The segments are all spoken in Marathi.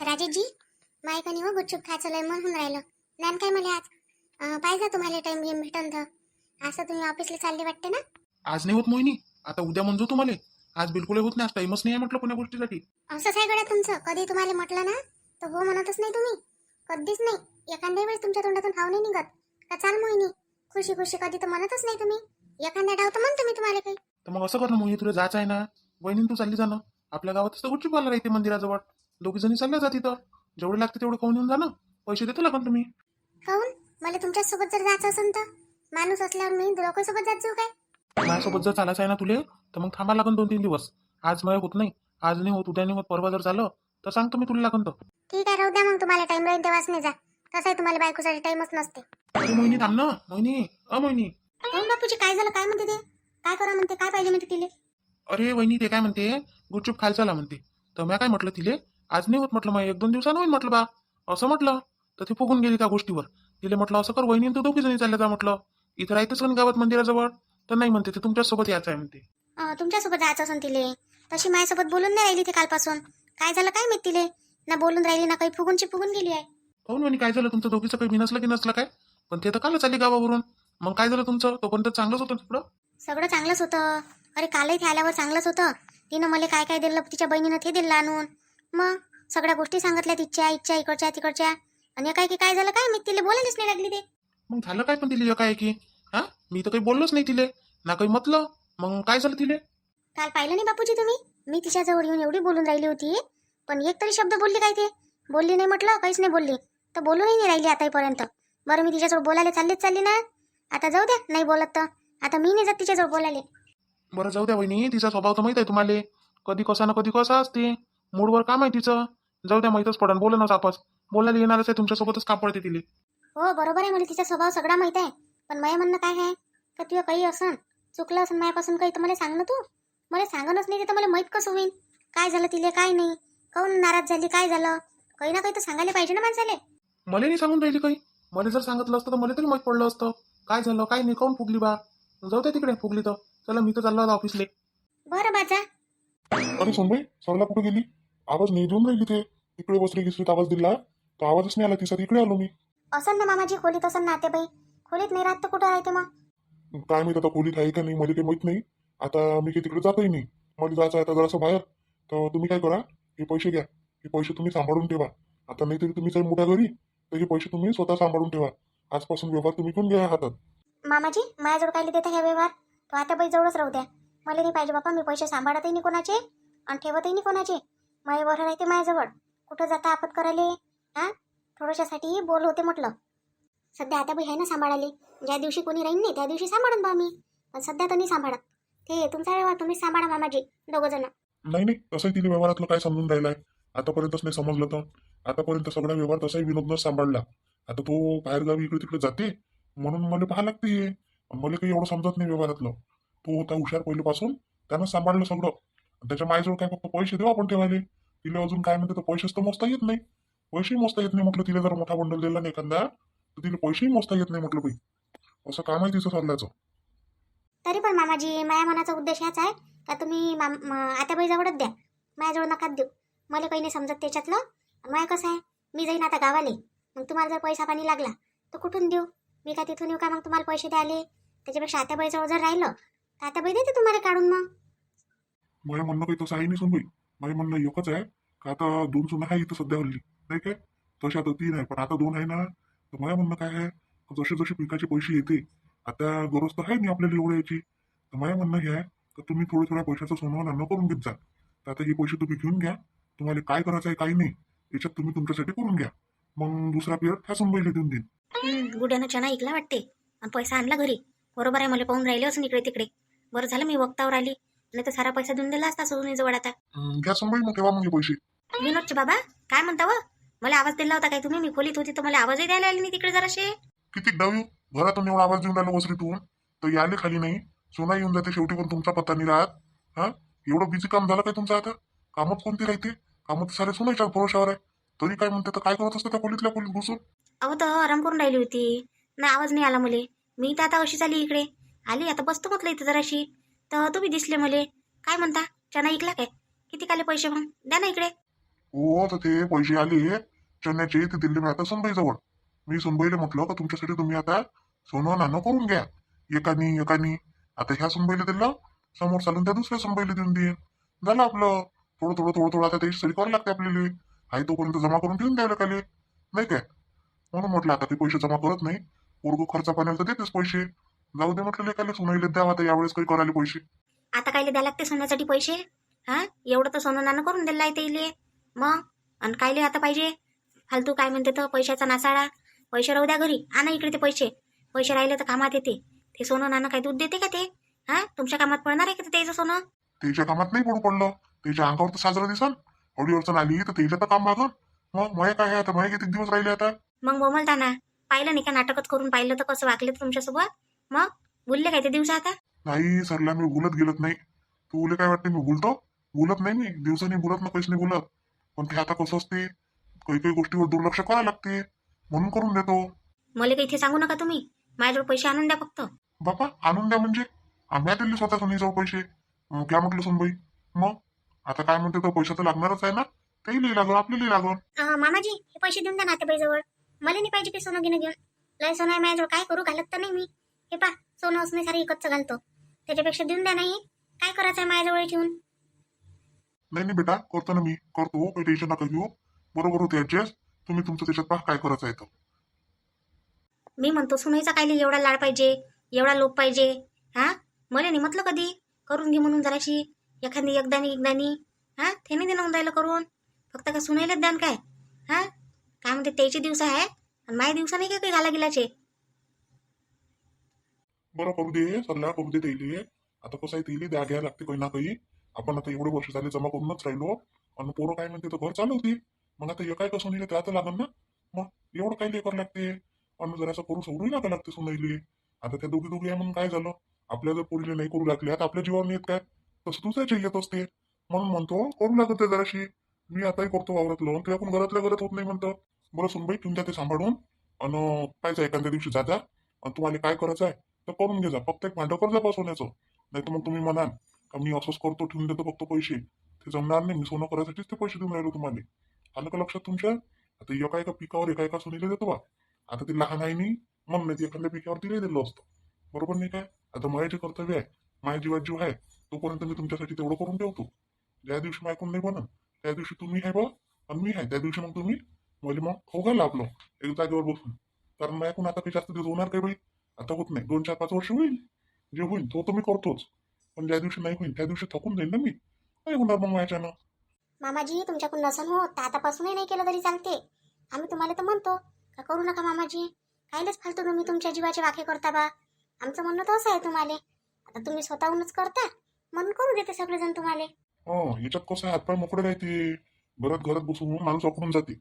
राजेशजी, मायकनी हो गुपचूप खायचं लय मन होऊन राहिलं. ज्ञान काय मला आज पाहिजे तुम्हाला टाइम गेम भेटन तर. असं तुम्ही ऑफिसला चालले वाटते ना. आज नाही होत मोहिनी. आता उद्या म्हणजो तुम्हाला. आज बिलकुल होत नाही. आज टाइमच नाही आहे म्हटलं कोण्या गोष्टीसाठी. असंच आहे गड्या तुमचं. कधी तुम्हाला म्हटलं ना तर हो म्हणतच नाही तुम्ही. कधीच नाही. एखाद्या वेळेस तुमच्या तोंडातून हाव नाही निघत का चाल मोहिनी खुशी खुशी, कधी तर म्हणतच नाही तुम्ही. एखाद्या डाव तर म्हणतो मी तुम्हाला काही. तर मग असं कर ना मोहिनी, तुला जायचं आहे ना, वहिनी तू चालली जाणं. आपल्या गावातच तर गुपचूप पार्लर राहते मंदिराजवळ. दोघी जणी चालल्या जा तिथं. जेवढे लागते तेवढं खाऊन येऊन जाणं. पैसे देतो लागन तुम्ही. काहून मला तुमच्या सोबत जर जायचं असेल तर माणूस असल्यावर मी लोकांसोबत जात जाऊ काय. माझ्यासोबत जर चालायचं आहे ना तुले, तर मग थांबा लागन 2-3 दिवस. आज मला होत नाही. आज नाही होत, उद्या नाही होत, परवा जर झालं तर सांगतो मी तुला लागन तर. ठीक आहे, राहू द्या मग. तुम्हाला टाइम राहील तेव्हाच नाही जा. कसं आहे तुम्हाला बायकोसाठी टाइमच नसते. अरे मोहिनी थांब ना. मोहिनी मोहिनी. काहून बापूजी, काय झालं? काय म्हणते ते? काय करा म्हणते? काय पाहिजे म्हणते तिले? अरे वहिनी ते काय म्हणते, गुपचूप खायला चला म्हणते. तर मी काय म्हटलं तिले, आज नाही होत म्हटलं, मग 1-2 दिवसानं होईल म्हटलं बा. असं म्हटलं तर ती फुगून गेली त्या गोष्टीवर. तिले म्हटलं असं कर वहिनी तू दोघी जणी चालल्या जा म्हटलं. इथं राहतेच पण गावात मंदिराजवळ. तर नाही म्हणते, ते तुमच्यासोबत यायचं आहे म्हणते. तुमच्यासोबत जायचं असून तिले तशी माझ्यासोबत बोलून नाही राहिली ती कालपासून. काय झालं काय माहित तिले? ना बोलून राहिली ना काही, फुगून गेली आहे. काहून म्हणे काय झालं तुमचं दोघीचं, काही बिनसलं की नसलं काय? पण ते तर कालच आली गावावरून. मग काय झालं तुमचं? तोपर्यंत चांगलंच होतं थोडं. सगळं चांगलंच होतं. अरे कालही ते आल्यावर चांगलंच होतं. तिनं मला काय काय दिलं, तिच्या बहिणीनं ते दिलं आणून. मग सगळ्या गोष्टी सांगितल्या तिच्या इच्छा, इकडच्या तिकडच्या. आणि काय की काय झालं काय मी तिला बोलायलाच नाही लागली ते. मग झालं काय पण तिले काय की? हा, मी तर काही बोललोच नाही तिले ना, काही म्हटलं. मग काय झालं तिले? काल पाहिलं नाही बापूजी तुम्ही? मी तिच्याजवळ येऊन एवढी बोलून राहिली होती, पण एक तरी शब्द बोलली काय? ते बोलली नाही म्हटलं, काहीच नाही बोलली. तर बोलूनही नाही राहिली आतापर्यंत. बरं मी तिच्याजवळ बोलायला चालली ना. आता जाऊ द्या, नाही बोलत तर. आता मी नाही जात तिच्याजवळ बोलायला. बरं जाऊ द्या वहिनी, तिचा स्वभाव तर माहित आहे तुम्हाला. कधी कसा ना कधी कसा असते. मूडवर काम आहे तिचं. जाऊ द्या, माहीतच पडन. बोलणच आपस. बोलायला येणारच आहे तुमच्यासोबतच काम पडते तिले. हो बरोबर आहे, मला तिचा स्वभाव सगळा माहित आहे. पण माझं म्हणणं काय आहे का तुझं काही असं चुकलं असं माझ्यापासून काही तर मला सांग ना तू. मला सांगणच नाही तर मला माहीत कसं होईल काय झालं तिले काय नाही. काहून नाराज झाली, काय झालं? काही ना काही तर सांगायला पाहिजे ना माणसाले. मला नाही सांगून राहिली काही. मला जर सांगितलं असतं तर मला तरी माहीत पडलं असतं काय झालं काय नाही, काहून फुगली बा. जाऊ द्या तिकडे, फुगली तर. चला मी तर चाललो आता ऑफिसले. बरं बाजा. अरे सोनबाई, सरला कुठे गेली? आवाज नाही देऊन राहिली ते. इकडे बसली गिसरीत आवाज दिला तर आवाजच नाही आला तिचा. इकडे आलो मी. असं ना मामाजी, खोलीत असं ना आत्याबाई. खोलीत नाही राहत तर कुठं राहते मग? काय माहित आता खोलीत आहे का नाही, मला काही माहित नाही. आता मी काही तिकडे जातही नाही. मला जायचं आहे आता जरासं बाहेर. तर तुम्ही काय करा, हे पैसे घ्या. हे पैसे तुम्ही सांभाळून ठेवा. आता नाहीतरी तुम्ही जर मोठ्या घरी, तर हे पैसे तुम्ही स्वतः सांभाळून ठेवा. आजपासून व्यवहार तुम्ही घेऊन घ्या हातात. मामाजी, माझ्याजवळ काय देता ह्या व्यवहार? तो आत्याबाई जवळच राहू द्या. मला नाही पाहिजे बापा. मी पैसे सांभाळतही नाही कोणाचे आणि ठेवतही नाही कोणाचे. माझे बरं राहते माझ्याजवळ. कुठं जाता आपत करायले? हा, थोड्याशासाठी बोल होते म्हटलं. सध्या आत्याबाई आहे ना सांभाळाले. ज्या दिवशी कोणी राहीन नाही त्या दिवशी सांभाळून बा मी. पण सध्या तर नाही सांभाळत. ते तुमचा व्यवहार तुम्हीच सांभाळा मामाजी, दोघं जण. नाही नाही, तसंही तिने व्यवहारातलं काय समजून राहिलाय. आतापर्यंतच नाही समजलं तर. आतापर्यंत सगळा व्यवहार तसाही विनोदनंच सांभाळला. आता तो बाहेरगावी इकडे तिकडे जाते म्हणून मला पाहा लागते हे. मला काही एवढं समजत नाही व्यवहारातलं. तो होता हुशार पहिल्यापासून, त्यानं सांभाळलं सगळं. त्याच्या मायजवळ काय फक्त पैसे देऊ आपण ठेवायले. तिला अजून काय म्हणते तर पैसेच तर मोजता येत नाही. पैसेही मोजता येत नाही म्हटलं. तिला जर मोठा बंडल दिला नाही एखादा तर तिला पैसेही मोजता येत नाही म्हटलं बाई. असं काम आहे तिचं सरल्याचं. तरी पण मामाजी, माझ्या मनाचा उद्देश हाच आहे का तुम्ही आत्याबाई जवळच द्या. माझ्याजवळ नकाच देऊ. मला काही नाही समजत त्याच्यातलं. माय कसं आहे, मी जाईन आता गावाले. मग तुम्हाला जर पैसा पाणी लागला तर कुठून देऊ? मी काय तिथून येऊ का मग तुम्हाला पैसे द्याले? त्याच्यापेक्षा आत्याबाईजवळ जर राहिलं तर आत्याबाई देते तुम्हाला काढून. मग माझं म्हणणं काही तसं आहे नाही सोनबाई. माझं म्हणणं एकच आहे का आता 2 सुना आहे इथं सध्या हल्ली, नाही काय? तशा तर 3 आहे, पण आता 2 आहे ना. तर माझं म्हणणं काय आहे, जसे जसे पिकाचे पैसे येते, आता गरज तर आहे नाही आपल्याला एवढं याची. तर माझं म्हणणं हे आहे तर तुम्ही थोड्या थोड्या पैशाचं सोनं नाणं करून घेत जा. तर आता हे पैसे तुम्ही घेऊन घ्या. तुम्हाला काय करायचं आहे काही नाही, याच्यात तुम्ही तुमच्यासाठी करून घ्या. मग दुसरा पिरियड ह्या सोनबाईला देऊन देईन. गुड्यानं चना ऐकला वाटते आणि पैसा आणला घरी. बरोबर आहे, मला पाहून राहिले असं इकडे तिकडे. बरं झालं मी वक्तावर आली, नाही तर सारा पैसा देऊन दिला असता सोडून आता. घ्या सोनबाई, मग ठेवा मग हे पैसे. विनोदचे बाबा, काय म्हणता व? मला आवाज दिला होता काय तुम्ही? मी खोलीत होती तर मला आवाजही द्यायला आली नाही तिकडे जराशे. किती डाव येऊ, घरातून एवढा आवाज देऊन राहिला वसरीतून तर याले खाली नाही. सोना येऊन जाते शेवटी, पण तुमचा पत्ता नाही राहत. हा, एवढं बिझी काम झालं काय तुमचं आता? कामच कोणती राहते? कामं तर सारे सोनायच्या भरोशावर आहे. तरी काय म्हणते तर काय करत असतं त्या खोलीतल्या खोलीत घुसून? अहो तर आराम करून राहिली होती ना, आवाज नाही आला मले. मी तर आता अशीच आली इकडे. आली आता बसतो म्हटलं इथं जराशी, तर तुम्ही दिसले मले. काय म्हणता, चना ऐकला काय? किती काले पैसे मग द्या ना इकडे. हो तर ते पैसे आले चण्याचे ते दिले मी आता सुनबाईजवळ. मी सुनबाईला म्हटलं का तुमच्यासाठी तुम्ही आता सोनं नाणं करून घ्या, एकानी एकानी. आता ह्या सुनबाईला दिलं, समोर चालून त्या दुसऱ्या सुनबाईला देऊन देईन. झालं आपलं. थोडं थोडं थोडं थोडं आता त्याची सरी करावं लागते आपल्याला. आहे तोपर्यंत जमा करून ठेवून द्यायला काले, नाही काय? म्हणून म्हटलं आता ते पैसे जमा करत नाही. पोरगं खर्चा पाण्याला तर देतेच पैसे. जाऊ दे म्हटलं लेकाले सुनाईले द्यावा आता यावेळेस काही करायला पैसे. आता कायले द्या लागते सोन्यासाठी पैसे? हा, एवढं तर सोनं नाणं करून दिलं आहे ते इले. मग आणि कायले आता पाहिजे फालतू? काय म्हणते तर पैशाचा नासाडा. पैसे राहू द्या घरी, आणा इकडे ते पैसे. पैसे राहिले तर कामात येते. ते सोनं नाणं काय दूध देते का ते? हा, तुमच्या कामात पडणार आहे का ते त्याचं सोनं? त्याच्या कामात नाही पडू पडलं. त्याच्या अंगावर तर साजरं दिसन. एवढी अडचण आली तर त्याच्या तर काम मागन. मग मय काय आहे आता? मय किती दिवस राहिले आता? मग बोमलता ना, पाहिलं नाही का नाटकच करून पाहिलं तर कसं वागले तुमच्यासोबत? मग भुलले काय ते दिवस आता? नाही सरला, मी बोलत गेलत नाही. तुला काय वाटते मी बोलतो? बोलत नाही, मी दिवसांनी बोलत ना, काहीच नाही बोलत. पण ते आता कसं असते, काही काही गोष्टीवर दुर्लक्ष करावं लागते, म्हणून करून देतो. मला काही इथे सांगू नका तुम्ही. माझ्याजवळ पैसे आणून द्या फक्त. बापा आणून द्या म्हणजे? आम्ही दिले स्वतः सुनीजवळ पैसे. क्या म्हटलं सुनबाई? मग आता काय म्हणते, तो पैसा तर लागणारच आहे ना. तेही लागल, आपल्याला लागल. मामाजी, हे पैसे देऊन द्या नातेबाईजवळ. मला नाही पाहिजे ते सोनं घेणं घेऊन. लय सोनं आहे माझ्याजवळ, काय करू? घालत तर नाही मी. हे पा, सोनं असणे सारे एकच घालतो. त्याच्यापेक्षा देऊन द्या. नाही काय करायचं आहे माझ्याजवळ ठेवून? नाही नाही बेटा, करतो ना मी, करतो. काही टेन्शन नका घेऊ. बरोबर होते ऍडजस्ट. तुम्ही तुमचं त्याच्यात पहा काय करायचं आहे तर. मी म्हणतो सुनाईचा कायले एवढा लाड पाहिजे, एवढा लोभ पाहिजे? हा, मला नाही म्हटलं कधी करून घे म्हणून जराशी एखादी एकदानी. हा, ते नाही देणं राहिलं करून. फक्त का सुनायलाच द्यान काय? हा, काय म्हणते त्याचे दिवस आहे आणि माझ्या दिवसा नाही का काही घाला गेल्याचे. बरं करू दे सरला, करू दे त्याइले. आता कसं आहे, त्याइले द्या घ्या लागते काही ना काही. आपण आता एवढे वर्ष झाले जमा करूनच राहिलो. आणि पोरं काय म्हणते तर घर चालवते. मग आता एकाय कसं नाही त्या तर लागल ना. मग एवढं काही लेकर लागते. आणि जरासं करू सोडून लागा लागते सुनाईले. आता त्या दोघी दोघी आहे म्हणून काय झालं? आपल्या जर पोरीले नाही करू लागल्या तर आपल्या जीवावर येत काय? तसं दुसऱ्याच्या येत असते. म्हणून म्हणतो करू लागत आहे जराशी. मी आताही करतो वावरातलं, ते आपण घरातल्या घरात होत नाही म्हणतं. बरं सुनबाई, तुमच्या ते सांभाळून आणि पाहिजे एखाद्या दिवशी जाता. आणि तुम्हाला काय करायचं आहे तर करून घे जा. फक्त एक भांडं कर्ज बसवण्याचं. नाही तर मग तुम्ही म्हणाल का मी असंच करतो, ठेवून देतो फक्त पैसे. ते जमणार नाही. मी सोनं करायसाठीच ते पैसे देऊन राहिलो तुम्हाला. आलं का लक्षात तुमच्या? आता एका एका पिकावर एका सुनीला देतो बा. आता ते लहान आहे नाही, मग नाही एखाद्या पिकावर तिला दिलं असतं. बरोबर नाही काय? आता माझे कर्तव्य आहे, माझ्या जीवात जीव आहे, तोपर्यंत मी तुमच्यासाठी तेवढं करून ठेवतो. ज्या दिवशी मी ऐकून नाही बनन त्या दिवशी तुम्ही आहे बा आणि मी आहे, त्या दिवशी मग तुम्ही म्हणजे मग खाऊ घाला आपलं एक जागेवर बसून. कारण मी ऐकून आता काही जास्त दिवस होणार काही बाई. आता होत नाही, 2 4 5 वर्ष होईल. जे होईल तो तुम्ही करतोच. पण ज्या दिवशी नाही होईल त्या दिवशी थकून जाईल ना मी. नाही होणार मग माझ्यानं. मामाजी, तुमच्याकडून नसन होत तर आतापासूनही नाही केलं तरी चालते. आम्ही तुम्हाला तर म्हणतो का करू नका मामाजी. कायलेच फालतू तुम्ही तुमच्या जीवाचे वाखे करता बा. आमचं म्हणणं तर असं आहे तुम्हाला. आता तुम्ही स्वतःहूनच करता म्हणून करू देते सगळेजण तुम्हाला. याच्यात कसं आहे, हातपाय मोकळे राहते. घरात बसून माणूस अकडून जाते.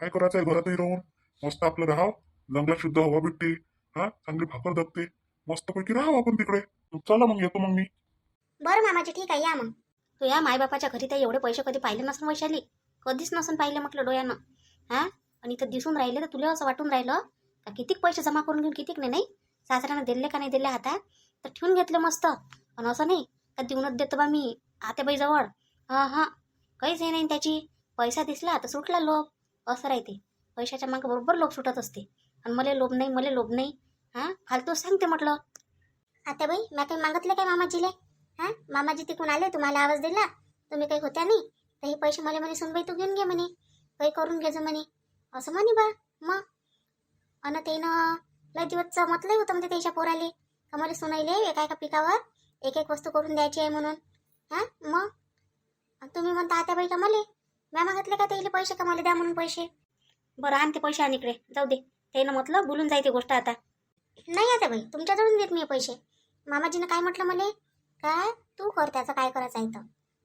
काय करायचं आहे घरातही राहून? मस्त आपलं राहावं, जंगलात शुद्ध हवा भेटते. हा, चांगली भाकर दबते. मस्तपैकी राहावं आपण तिकडे. चला मग, येतो मग मी. बरं मामाजी, ठीक आहे, या मग. तू या मायबापाच्या घरी तर एवढे पैसे कधी पाहिले नसून वैशाली. कधीच नसून पाहिले म्हटलं डोळ्यानं. हा, आणि इथं दिसून राहिले तर तुला असं वाटून राहिलं का कितीक पैसे जमा करून घेऊन कितीक नाही. सासऱ्यानं दिले का नाही दिले हातात तर ठेवून घेतले मस्त. पण असं नाही का देऊनच देतो बा मी आत्याबाई जवळ. हा, काहीच हे नाही त्याची. पैसा दिसला तर सुटला लोभ. असं राहते, पैशाच्या मागं बरोबर लोभ सुटत असते. आणि मला लोभ नाही. हा, फालतू सांगते म्हटलं. आत्याबाई, मी काही मागितलं काय मामाजीले? हा, मामाजी तिकून आले, तुम्हाला आवाज दिला, तुम्ही काही होत्या नाही तर हे पैसे मला म्हणे सुनबाई तू घेऊन घे म्हणे, काही करून घ्यायचं म्हणे, असं म्हणे बा. मग अन त्यानं लय दिवसचं म्हटलंही होतं म्हणजे त्याच्या पोराले का मला सुनाईले एका एका पिकावर एक एक वस्तू करून द्यायची आहे म्हणून. हा, मग तुम्ही म्हणता आत्याबाई का मला म्या मागितले का त्याला पैसे का मला द्या म्हणून पैसे? बरं, आण ते पैसे आण इकडे, जाऊ दे. त्यानं म्हटलं बोलून जायते गोष्ट आता. नाही आत्याबाई, तुमच्याजवळून देत मी पैसे. मामाजीनं काय म्हटलं मला काय तू कर, त्याचं काय करायचं आहे तर.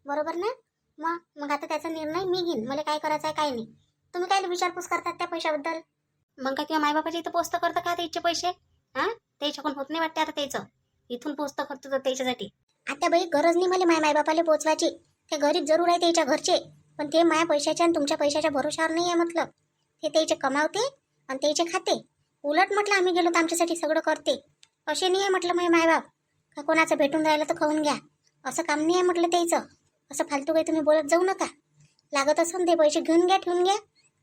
बरोबर ना? मग आता त्याचा निर्णय मी घेईन, मला काय करायचं आहे काय नाही. तुम्ही काय विचारपूस करतात त्या पैशाबद्दल? मग काय किंवा मायबापाच्या इथं पोचतं करतं का त्याचे पैसे? हा, त्याच्याकडून होत नाही वाटते आता त्याचं. इथून पोचतं करतो तर त्याच्यासाठी. आता बाई, गरज नाही मला मायबापाला पोचवायची. ते गरीब जरूर आहे त्याच्या घरचे, पण ते माया पैशाच्या आणि तुमच्या पैशाच्या भरोशावर नाही आहे म्हटलं. ते त्याचे कमावते आणि त्याचे खाते. उलट म्हटलं आम्ही गेलो तर आमच्यासाठी सगळं करते. असे नाही आहे म्हटलं माझे मायबाप का कोणाचं भेटून राहिलं तर खाऊन घ्या, असं काम नाही आहे म्हटलं त्याचं. असं फालतू काही तुम्ही बोलत जाऊ नका. लागत असून ते पैसे घेऊन घ्या, ठेवून घ्या.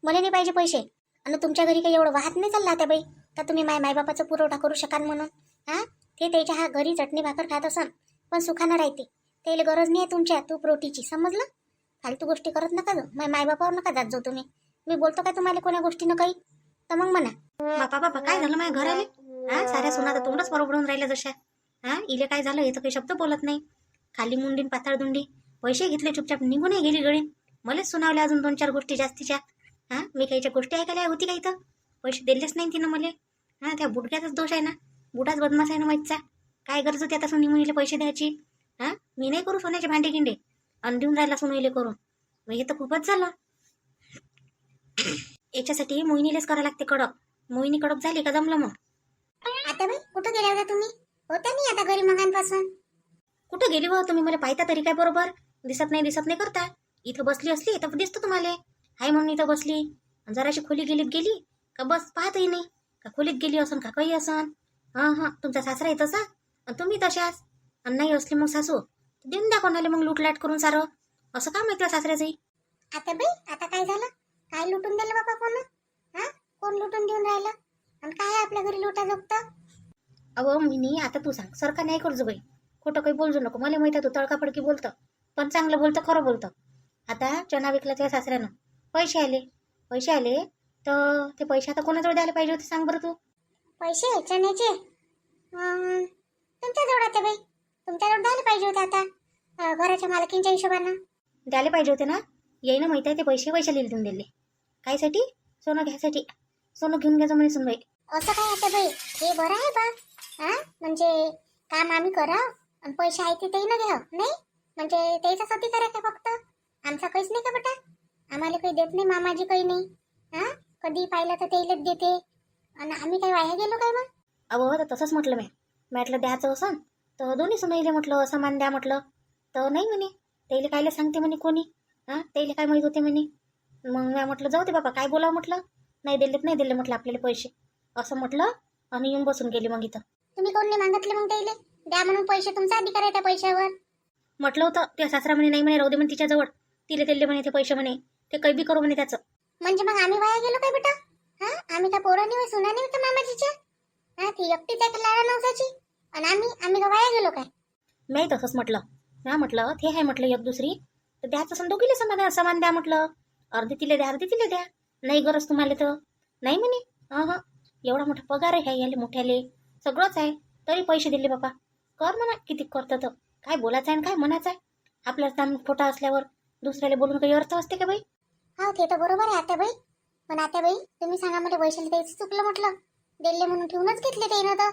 मला नाही पाहिजे पैसे. आणि तुमच्या घरी काही एवढं वाहत नाही चाललं आता बाई तर तुम्ही मायबापाचा पुरवठा करू शकाल म्हणून. हां, ते त्याच्या हा घरी चटणी भाकर खात असन पण सुखानं राहते. त्याला गरज नाही आहे तुमच्या तूप रोटीची, समजलं? फालतू गोष्टी करत नका जाऊ. मायबापावर नका जात जाऊ तुम्ही. मी बोलतो काय तुम्हाला कोण्या गोष्टीनं काही तर मग म्हणा. बापा काय झालं माझ्या घराले? हां, साऱ्या सोनाचा तोंडच बरोबरून राहिल्या जशा. हां, इले काय झालं हे तर काही शब्द बोलत नाही. खाली मुंडीन पाताळ दुंडी. पैसे घेतले चुपचाप निघूनही गेली गळीन. मलाच सुनावल्या अजून 2-4 गोष्टी जास्तीच्या. हां, मी काहीच्या गोष्टी ऐकायला होती काही तर पैसे दिलेच नाही तिनं मला. हां, त्या बुडक्याचाच दोष आहे ना. बुडाच बदमाश आहे ना माहीतचा. काय गरज होती आता सुनीमुनीला पैसे द्यायची? हां, मी नाही करू सोन्याचे भांडे गिंडे आणि देऊन राहिला सुनीले करून. मग हे तर खूपच झालं. याच्यासाठी मोहिनीलेच करावं लागते कडक. मोहिनी कडक झाली का जमलं मग. आता बाई कुठं गेल्या होत्या तुम्ही? होत्या नाही आता घरी मगांपासून. कुठं गेली व तुम्ही? मला पाहता तरी काय बरोबर दिसत नाही करता. इथं बसली असली तर दिसतो तुम्हाला. हाय म्हणून इथं बसली. जराशी खोली गेली का बस पाहतही नाही का खोलीत गेली असन का काही असन. हां, तुमचा सासरा आहे तसा आणि तुम्ही तशाच. आणि नाही असली मग सासू देऊन द्या कोणाला मग लूटलाट करून सारं. असं काम आहे त्या सासऱ्याचंही. आता बाई आता काय झालं? काय लुटून दिलं बाबा कोण? हा, कोण लुटून देऊन राहिलं? आणि काय आहे आपल्या घरी लुटा जोगतं? अहो मिनी आता तू सांग, सरका नाही करजो बाई. खोटं काही बोलजो नको. मला माहिती आहे तू तडकाफडकी बोलतं पण चांगलं बोलतं, खरं बोलतं. आता चना विकला त्या सासऱ्यानं, पैसे आले तर ते पैसे आता कोणाजवळ द्यायला पाहिजे होते सांग बरं तू. पैसे चण्याचे तुमच्याजवळ आता बाई. तुमच्याजवळ द्यायला पाहिजे होते आता घराच्या मालकींच्या हिशोबानं. द्यायला पाहिजे होते ना. येईनं माहिती आहे ते पैसे वैशालीला देऊन दिले. कायसाठी? सोनं घ्यायसाठी. सोनं घेऊन घ्यायचं म्हणे सुनबाई. असं काय आता बाई? हे बरं आहे बा. हा, म्हणजे काम आम्ही करा आणि पैसे आहे ते ना घ्या नाही म्हणजे त्याच्यासाठी करा का फक्त? आमचा काहीच नाही का बेटा? आम्हाला काही देत नाही मामाजी, काही नाही. हा, कधी पाहिलं तर तेलच देते आणि आम्ही काही वाया गेलो काय मग? अहो तर तसंच म्हटलं मी म्हटलं द्यायचं असं तर दोन्ही सुनाईले म्हटलं समान द्या म्हटलं तर नाही म्हणे. त्याला कायले सांगते म्हणे कोणी. हां, त्याला काय माहीत होते म्हणे. मग मी म्हटलं जाऊ दे बाबा काय बोलावं म्हटलं. नाही दिले म्हटलं आपल्याला पैसे असं म्हटलं आणि येऊन बसून गेली मग इथं. तुम्ही कोण नाही मागितले मग त्याला द्या म्हणून पैसे? तुमचा अधिकार आहे त्या पैशावर. म्हटलं होतं त्या सासरा म्हणे नाही म्हणे राहू दे म्हणे तिच्याजवळ. तिला दिले म्हणे ते पैसे म्हणे ते काही बी करू म्हणे त्याचं. म्हणजे मग आम्ही वाया गेलो काय बेटा? हा, आम्ही का पोरांनी व सुनानी होतं मामाजीच्या? हा, ती एकटीच आहे लाडा नवसाची आणि आम्ही का वाया गेलो काय? मी तसंच म्हटलं. हा म्हटलं ते आहे म्हटलं एक दुसरी तर द्यायचं असं दोघीला समान द्या म्हटलं. अर्धी तिला द्या. नाही गरज तुम्हाला तर नाही म्हणे. हां, एवढा मोठा पगार आहे याले मोठ्याले सगळंच आहे तरी पैसे दिले बाबा. कर म्हणा किती करतं तर काय बोलायचं आहे काय म्हणायचं आहे. आपल्याच दाम खोटा असल्यावर दुसऱ्याला बोलून काही अर्थ असते का बाई? हा, ते तर बरोबर आहे आत्याबाई. पण आत्याबाई तुम्ही सांगा मला वैशाली त्याचं चुकलं म्हटलं. दिले म्हणून ठेवूनच घेतले ते ना तर.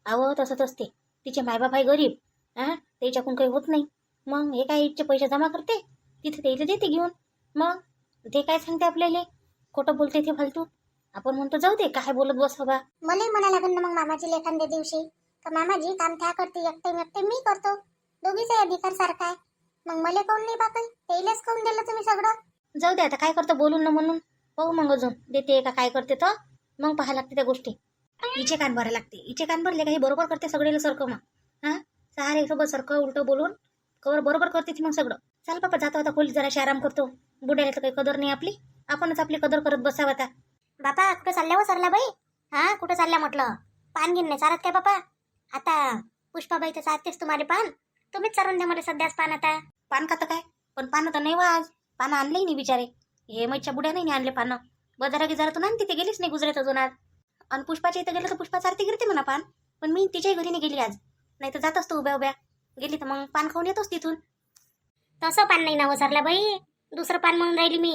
अहो तसंच असते. तिचे मायबाप आहे गरीब. हां, त्याच्याकडून काही होत नाही. मग हे काय इथचे पैसे जमा करते तिथे त्याला देते घेऊन. मग ते काय सांगते आपल्याला खोटं बोलते ते फालतू. आपण म्हणतो जाऊ दे काय बोलत बस बाबा. मलाही म्हणा लागेल ना मग मामाजी एखाद्या दिवशी का मामाजी काम त्या करते एकटे मी करतो. दोघीचा अधिकार सारखा आहे. मग मला कोण नाही बापा? तेलाच कोण दिलं तुम्ही सगळं? जाऊ दे आता काय करतं बोलून ना म्हणून. पाहू मग अजून देते का काय करते तर मग पाहा लागते त्या गोष्टी. हिचे कान भरायला लागते. हिचे कान भरले का हे बरोबर करते सगळेला सारखं. मग हां, सहारे सोबत सारखं उलटं बोलून कवर बरोबर करते ती मग सगळं. चाल बाबा जातो आता खोलीत जराशी आराम करतो. बुड्याला तर काही कदर नाही आपली. आपणच आपली कदर करत बसावं आता. बापा कुठं चालल्या हो सरला बाई? हा, कुठं चालल्या म्हटलं? पान घेऊन नाही चालत काय बापा? आता पुष्पाबाई तर चालतेच तुम्हाला पान. तुम्हीच चालून द्या मला सध्याच पान आता. पान खातं काय? पण पानं तर नाही वा आज. पानं आणलेही नाही बिचारे. हे मैच्या बुड्या नाही आणले पानं. बाजारातून आणते ते गेलीच नाही गुजरात अजून आज. आणि पुष्पाच्या इथं गेलं तर पुष्पाचा आरती गिरते म्हणा पान. पण मी तिच्याही घरी नाही गेली आज. नाही तर जात असतो उभ्या गेली तर मग पान खाऊन येतोच तिथून. तसं पान नाही ना हो सरला बाई. दुसरं पान म्हणून राहिली मी.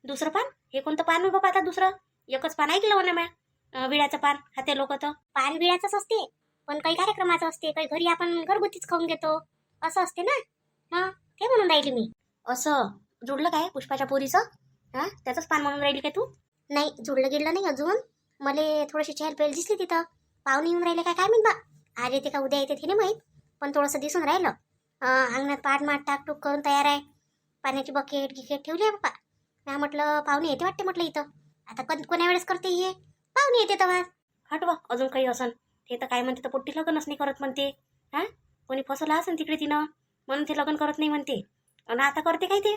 दुसरं पान? हे कोणतं पान हो बाबा आता दुसरं? एकच पान ऐकलं हो ना मॅ विड्याचं पान खाते लोक तर. पान बिळाचंच असते पण काही कार्यक्रमाचं असते काही घरी आपण घरगुतीच खाऊन घेतो असं असते ना. हा, ते म्हणून राहिली मी. असं जुडलं काय पुष्पाच्या पोरीचं? हां, त्याचंच पान म्हणून राहिली काय तू? नाही जुडलं गेलं नाही अजून. मला थोडीशी चहल पेल दिसली तिथं. पाहुणे येऊन राहिले काय माहीत बा. आज येते का उद्या येते ते नाही माहीत पण थोडंसं दिसून राहिलं. अंगणात पाठ टाकटूक करून तयार आहे. पाण्याची बकेट गिकेट ठेवली आहे बाप्पा. मी म्हटलं पाहुणे येते वाटते म्हटलं इथं. आता कोण्या वेळेस करते हे पाहुणे येते तेव्हा. हटवा अजून काही असन. ते तर काय म्हणते तर पोट्टी लग्नच नाही करत म्हणते. हां, कोणी फसवला असेल तिकडे तिनं म्हणून ते लग्न करत नाही म्हणते. आणि आता करते काय ते?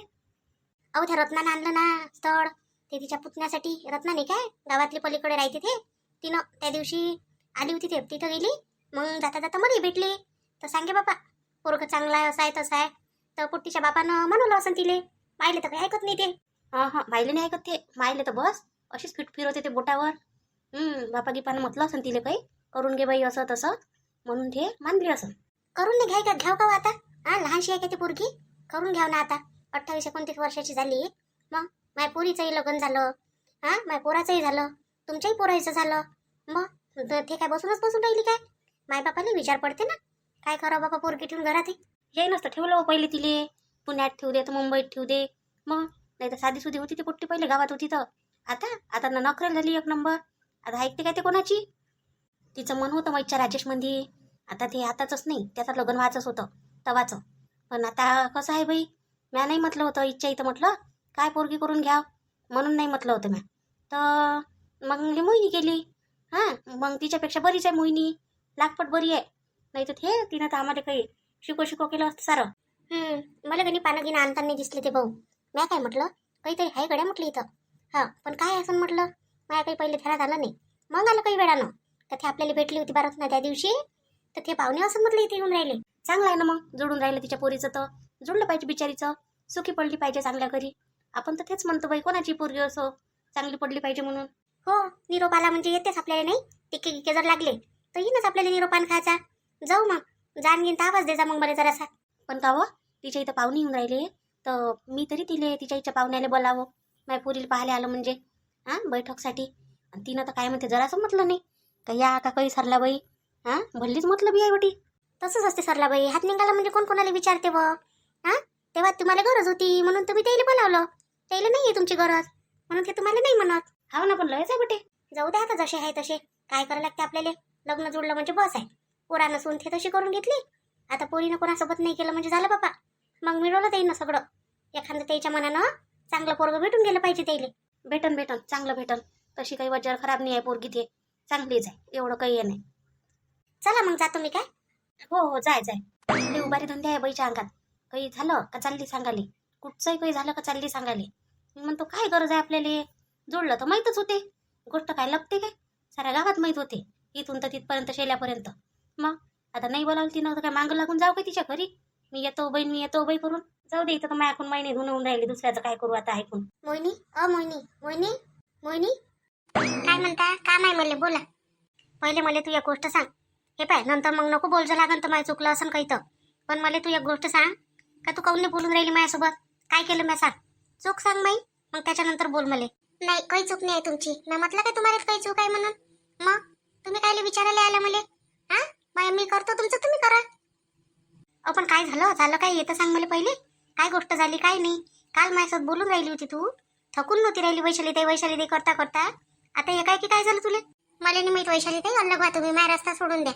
अहो त्या रत्नानं आणलं ना स्थळ, ते तिच्या पुतण्यासाठी. रत्नाने काय गावातली पलीकडे राहते ते, तिनं त्या दिवशी आली होती ते, तिथं गेली. मग जाता जाता मला भेटली. तर सांगे बापा पोरगं चांगला आहे, असा आहे तसा आहे. तर पुट्टीच्या बापानं म्हणवलं असं तिले. मायले तर काही ऐकत नाही ते. हां मायले नाही ऐकत ते. मायले तर बस अशीच फिरवते ते बोटावर. बापा गिपानं म्हटलं असं तिले काही करून घे बाई असं तसं, म्हणून ते मानली असं. करून नाही घ्याव का आता? लहानशी आहे का ती पोरगी? करून घ्याव ना आता. 28-29 वर्षाची झाली. मग माझ्या पोरीचंही लग्न झालं, माझ्या पोराचंही झालं, तुमच्याही पोराचं झालं. मग ते काय बसूनच बसून राहिली काय? मायबापाने विचार पडते ना, काय करावं बाबा पोरगी ठेवून घरात. हे नसतं ठेवलं पहिले तिले. पुण्यात ठेवू दे तर मुंबईत ठेवू दे. मग नाही तर साधी सुधी होती ती पोट्टी पहिले गावात होती तर. आता नखरेल झाली एक नंबर. आता ऐकते काय ते कोणाची? तिचं मन होतं मैच्या राजेश मंदी. आता ते आताच नाही, त्याचं लग्न व्हायचंच होतं तवाचं. पण आता कसं आहे बाई, म्या नाही म्हटलं होतं इच्छा इथं, म्हटलं काय पोरगी करून घ्या म्हणून नाही म्हटलं होतं म्या. तर मग ही मोहिनी केली. मग तिच्यापेक्षा बरीच आहे मोहिनी, लागपट बरी आहे. नाही तर ते तिनं तर आम्हाला काही शिको केलं असतं सारं. मला कधी पानं गिनं आणताना दिसले ते भाऊ. म्या काय म्हटलं काहीतरी आहे गड्या म्हटलं इथं. पण काय असं म्हटलं, माझ्या काही पहिले ध्यानात आलं नाही. मग आलं काही वेळानं तर ते आपल्याला भेटली होती बारात ना त्या दिवशी. तर ते पाहुणे असं म्हटलं इथे येऊन राहिले. चांगलं आहे ना मग, जोडून राहिलं तिच्या पोरीचं तर. जुळलं पाहिजे बिचारीचं, सुखी पडली पाहिजे चांगल्या घरी. आपण तर तेच म्हणतो बाई, कोणाची पोरगी असो चांगली पडली पाहिजे म्हणून. हो, निरोप आला म्हणजे येतेच आपल्याला. नाही टिके गिके जर लागले तर येईनच आपल्याला निरोपान खायचा. जाऊ मग, जाण घेईन तर आवाज द्यायचा मग मला जरासा. पण का हो, तिच्या इथं पाहुणे येऊन राहिले तर मी तरी तिले तिच्या इथच्या पाहुण्याला बोलावं. माझ्या पोरीला पाहायला आलं म्हणजे बैठकसाठी. आणि तिनं तर काय म्हणते जरासं म्हटलं नाही का या का काही सरला बाई. भल्लीच म्हटलं बी आहे बटी. तसंच असते सरला बाई, हात निघाला म्हणजे कोण कोणाला विचारते व. तेव्हा तुम्हाला गरज होती म्हणून तुम्ही त्याला बोलावलं. त्याला नाही आहे तुमची गरज म्हणून ते तुम्हाला नाही म्हणत. हाव ना, पण लयच आहे बटे. जाऊ द्या आता, जसे आहे तसे. काय करायला लागते आपल्याला. लग्न जुळलं म्हणजे बस आहे. पोरानं सून ते तशी करून घेतली. आता पोरीनं कोणासोबत नाही केलं म्हणजे झालं बापा. मग मिळवलं त्याईनं सगळं. एखादं त्याच्या मनानं चांगलं पोरगं भेटून गेलं पाहिजे त्याला. भेटन चांगलं भेटन. तशी काही वजर खराब नाही आहे पोरगी, ते चांगलीच आहे, एवढं काही आहे नाही. चला मग जातो मी काय. हो जाय ते उभारी धंदे आहे बाईच्या अंगात. काही झालं का चालली सांगाले, कुठचंही काही झालं का चालली सांगाले. मी म्हणतो काय गरज आहे आपल्याला, जोडलं तर माहीतच होते. गोष्ट काय लपते काय, साऱ्या गावात माहीत होते, इथून तर तिथपर्यंत शेल्यापर्यंत. मग आता नाही बोलावलं तिनं तर काय मागं लागून जाऊ का तिच्या घरी. मी येतो बाई करून जाऊ दे. इथं तर माझ्याकून महिने धुणं होऊन राहिले, दुसऱ्याचं काय करू आता ऐकून. मोहिनी मोहिनी काय म्हणता, काम आहे मला, बोला. पहिले मला तू एक गोष्ट सांग. हे पाय, नंतर मग नको बोलजं लागन तर माझं चुकलं असं काही तर. पण मला तू एक गोष्ट सांग, का तू काऊन नाही बोलून राहिली माझ्यासोबत. काय केलं मी, सांग. चूक सांग माई, मग त्याच्यानंतर बोल मला. नाही काही चूक नाही आहे तुमची. मी म्हटलं काय तुम्हाला काही चूक आहे म्हणून. मग तुम्ही कायले विचारायला आला मला. मी करतो तुमचं, तुम्ही करा. पण काय झालं काय येतं सांग मला पहिले. काय गोष्ट झाली काय नाही. काल माझ्यासोबत बोलून राहिली होती तू, थकून नव्हती राहिली. वैशाली ते करता आता हे काय झालं तुला. मला नाही माहित वैशाली ताई, अलग व्हा तुम्ही, माझा रस्ता सोडून द्या.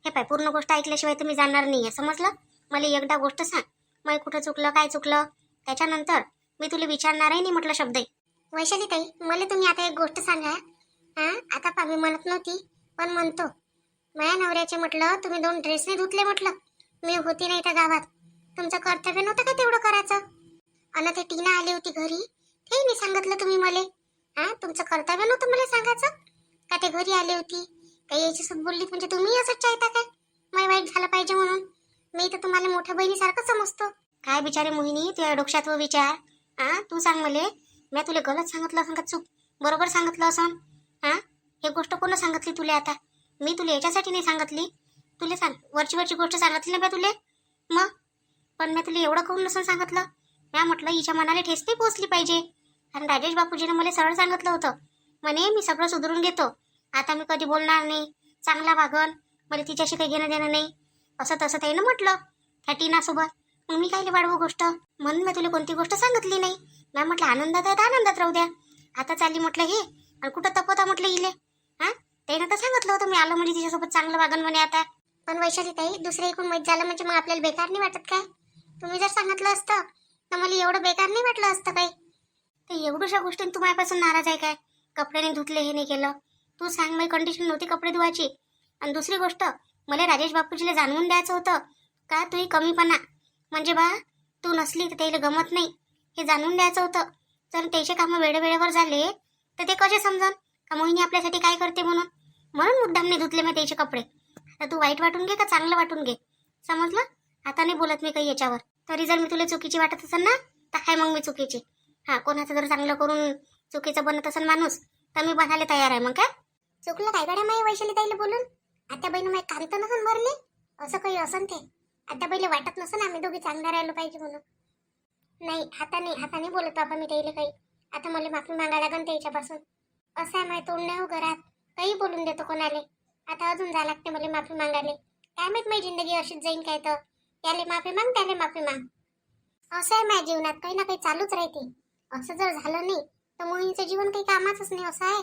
हे पाय, पूर्ण गोष्ट ऐकल्याशिवाय तुम्ही जाणार नाही आहे, समजलं. मला एकदा गोष्ट सांग, मग कुठं चुकलं काय चुकलं, त्याच्यानंतर मी तुला विचारणारही नाही म्हटलं शब्द. वैशाली ताई, मला तुम्ही आता एक गोष्ट सांगा. आता पा मी म्हणत नव्हती पण म्हणतो. माझ्या नवऱ्याचे म्हटलं तुम्ही 2 ड्रेस नाही धुतले म्हटलं. मी होती नाही त्या गावात. तुमचं कर्तव्य नव्हतं का तेवढं करायचं. आणि ते टीना आली होती घरी, ते नाही सांगितलं तुम्ही मला. तुमचं कर्तव्य नव्हतं मला सांगायचं का ते घरी आली होती. काही याच्यासोबत बोललीत म्हणजे तुम्ही असंच चाहता काय मला वाईट झालं पाहिजे म्हणून. मी तर तुम्हाला मोठ्या बहिणीसारखं समजतो. काय बिचारे मोहिनी, तुझ्या डोक्यात व विचार. तू सांग मला, मी तुला गलत सांगितलं असं का चूक बरोबर सांगितलं असं. हे गोष्ट कोण सांगितली तुला. आता मी तुला याच्यासाठी नाही सांगितली. तुला सांग, वरची गोष्ट सांगितली ना बा तुला. मग पण मी तुला एवढं करून नसून सांगितलं. मी म्हटलं हिच्या मनाला ठेस नाही पोचली पाहिजे. आणि राजेश बापूजीनं मला सरळ सांगितलं होतं, म्हणे मी सगळं सुधरून घेतो, आता मी कधी बोलणार नाही, चांगला वागन, मला तिच्याशी काही घेणं देणं नाही, असं तसं त्यानं म्हटलं ह्या टीनासोबत. मग मी काय वाढवू गोष्ट, म्हणून मी तुला कोणती गोष्ट सांगितली नाही. मी म्हटलं आनंदात आहे तर आनंदात राहू द्या. आता चालली म्हटलं हे, आणि कुठं तपवता म्हटलं इले. त्यानं तर सांगितलं होतं मी आलं म्हणजे तिच्यासोबत चांगलं वागन म्हणे आता. पण वैशाली ताई, दुसरं एकूण माहीत झालं म्हणजे मग आपल्याला बेकार नाही वाटत काय. तुम्ही जर सांगितलं असतं तर मला एवढं बेकार नाही वाटलं असतं काही. तर एवढ्याशा गोष्टींनी तू माझ्यापासून नाराज आहे काय. कपड्याने धुतले हे नाही केलं. तू सांग, माझी कंडिशन नव्हती कपडे धुवायची. आणि दुसरी गोष्ट, मला राजेश बापूजीला जाणवून द्यायचं होतं का तू कमीपणा म्हणजे बा तू नसली तर त्याला गमत नाही. हे जाणून द्यायचं होतं. जर त्याचे कामं वेळेवेळेवर झाले तर ते कसे समजन का मोहिनी आपल्यासाठी काय करते म्हणून. म्हणून मुद्दामने धुतले मी त्याचे कपडे. आता तू वाईट वाटून घे का चांगलं वाटून घे, समजलं. आता नाही बोलत मी काही याच्यावर. तरी जर मी तुला चुकीची वाटत असेल ना तर काय मग मी चुकीची. हा, कोणाचं जर चांगलं करून चुकीचं बनत असेल माणूस तर मी बनायला तयार आहे. मग काय चुकलं काय गड्या माई वैशाली ताईला बोलून. आता बहिणी माई कान तर नसून भरले, असं काही असन ते. आता पहिले वाटत नसन आम्ही दोघी चांगल्या राहिलो पाहिजे म्हणून. नाही हाताने बोलत बाबा मी त्याला काही. आता मला माफी मागायला लागन त्याच्यापासून. असं आहे माय तोंड नाही हो घरात, काही बोलून देतो कोणाले. आता अजून जा लागते मला माफी मागायला. काय माहित माझी जिंदगी अशीच जाईन काय तर. त्याले माफी माग त्याले माफी माग, असं आहे माझ्या जीवनात काही ना काही चालूच राहते. असं जर झालं नाही तर मोहिनीचं जीवन काही कामाचंच नाही, असं आहे.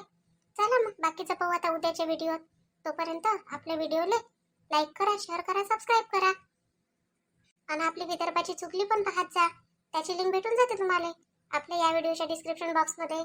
चला मग बाकीचं पाहू आता उद्याच्या व्हिडिओत. तोपर्यंत आपल्या व्हिडिओला लाईक करा, शेअर करा, सबस्क्राईब करा. आणि आपली विदर्भाची चुकली पण पाहत जा, त्याची लिंक भेटून जाते तुम्हाला आपल्या या व्हिडिओच्या डिस्क्रिप्शन बॉक्समध्ये.